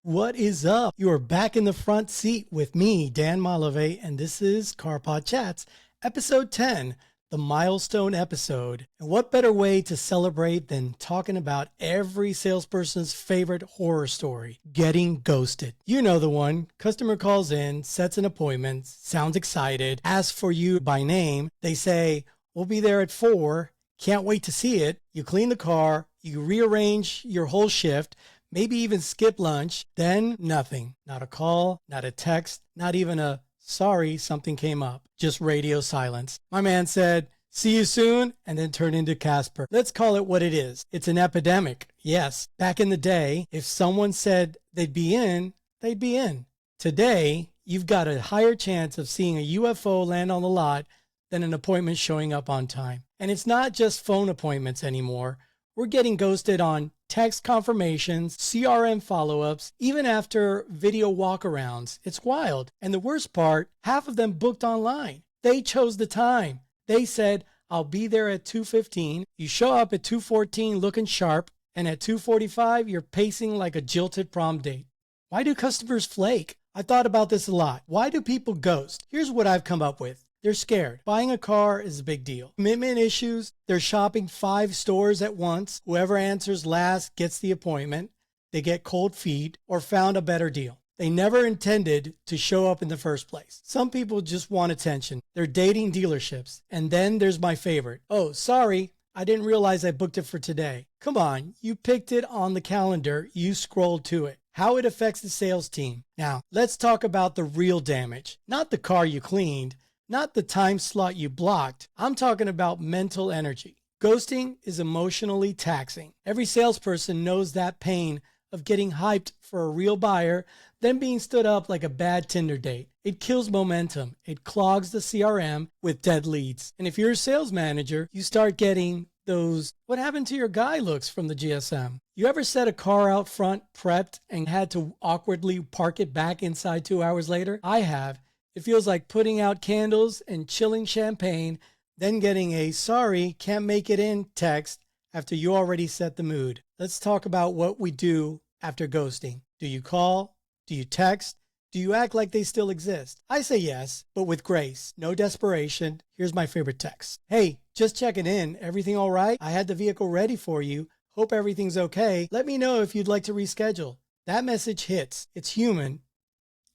What is up? You are back in the front seat with me, Dan Malavé, and this is CarPodChats, episode 10, the milestone episode. And what better way to celebrate than talking about every salesperson's favorite horror story, getting ghosted. You know the one. Customer calls in, sets an appointment, sounds excited, asks for you by name. They say, "We'll be there at 4. Can't wait to see it." You clean the car, you rearrange your whole shift, maybe even skip lunch, then nothing. Not a call, not a text, not even a "sorry, something came up." Just radio silence. My man said, "See you soon," and then turned into Casper. Let's call it what it is. It's an epidemic. Yes, back in the day, if someone said they'd be in, they'd be in. Today, you've got a higher chance of seeing a UFO land on the lot than an appointment showing up on time. And it's not just phone appointments anymore. We're getting ghosted on text confirmations, CRM follow-ups, even after video walkarounds. It's wild. And the worst part, half of them booked online. They chose the time. They said, "I'll be there at 2:15. You show up at 2:14 looking sharp, and at 2:45, you're pacing like a jilted prom date. Why do customers flake? I thought about this a lot. Why do people ghost? Here's what I've come up with. They're scared. Buying a car is a big deal. Commitment issues. They're shopping 5 stores at once. Whoever answers last gets the appointment. They get cold feet or found a better deal. They never intended to show up in the first place. Some people just want attention. They're dating dealerships. And then there's my favorite. "Oh, sorry, I didn't realize I booked it for today." Come on, you picked it on the calendar. You scrolled to it. How it affects the sales team. Now, let's talk about the real damage. Not the car you cleaned. Not the time slot you blocked. I'm talking about mental energy. Ghosting is emotionally taxing. Every salesperson knows that pain of getting hyped for a real buyer, then being stood up like a bad Tinder date. It kills momentum. It clogs the CRM with dead leads. And if you're a sales manager, you start getting those "what happened to your guy" looks from the GSM. You ever set a car out front, prepped, and had to awkwardly park it back inside 2 hours later? I have. It feels like putting out candles and chilling champagne, then getting a "sorry, can't make it in" text after you already set the mood. Let's talk about what we do after ghosting. Do you call? Do you text? Do you act like they still exist? I say yes, but with grace. No desperation. Here's my favorite text. "Hey, just checking in. Everything all right? I had the vehicle ready for you. Hope everything's okay. Let me know if you'd like to reschedule." That message hits. It's human.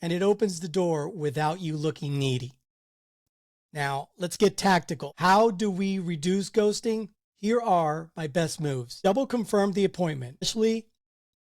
And it opens the door without you looking needy. Now, let's get tactical. How do we reduce ghosting? Here are my best moves. Double confirm the appointment, especially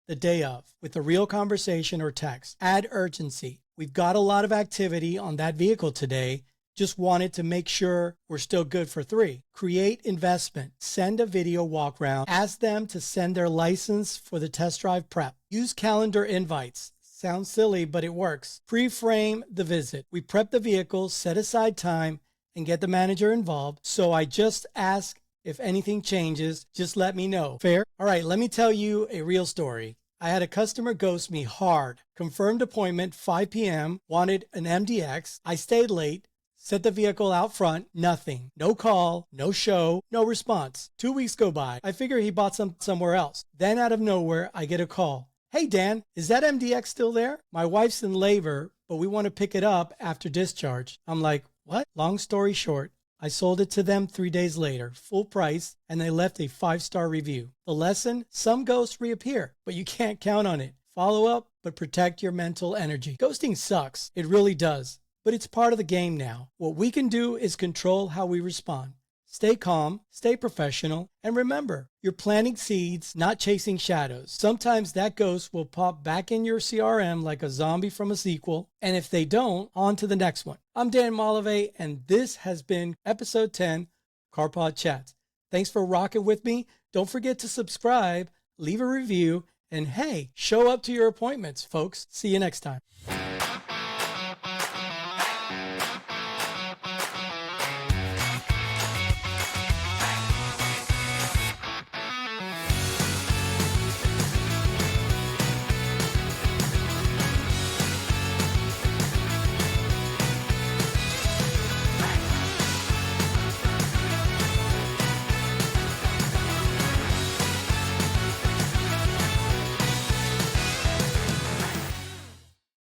the day of, with a real conversation or text. Add urgency. "We've got a lot of activity on that vehicle today. Just wanted to make sure we're still good for 3. Create investment. Send a video walk round. Ask them to send their license for the test drive prep. Use calendar invites. Sounds silly, but it works. Pre-frame the visit. We prep the vehicle, set aside time, and get the manager involved. So I just ask if anything changes, just let me know. Fair? All right, let me tell you a real story. I had a customer ghost me hard. Confirmed appointment, 5 p.m., wanted an MDX. I stayed late, set the vehicle out front, nothing. No call, no show, no response. 2 weeks go by. I figure he bought somewhere else. Then out of nowhere, I get a call. "Hey Dan, is that MDX still there? My wife's in labor, but we want to pick it up after discharge." I'm like, "What?" Long story short, I sold it to them 3 days later, full price, and they left a 5-star review. The lesson: some ghosts reappear, but you can't count on it. Follow up, but protect your mental energy. Ghosting sucks. It really does. But it's part of the game now. What we can do is control how we respond. Stay calm, stay professional, and remember, you're planting seeds, not chasing shadows. Sometimes that ghost will pop back in your CRM like a zombie from a sequel, and if they don't, on to the next one. I'm Dan Malavé, and this has been episode 10, CarPod Chats. Thanks for rocking with me. Don't forget to subscribe, leave a review, and hey, show up to your appointments, folks. See you next time.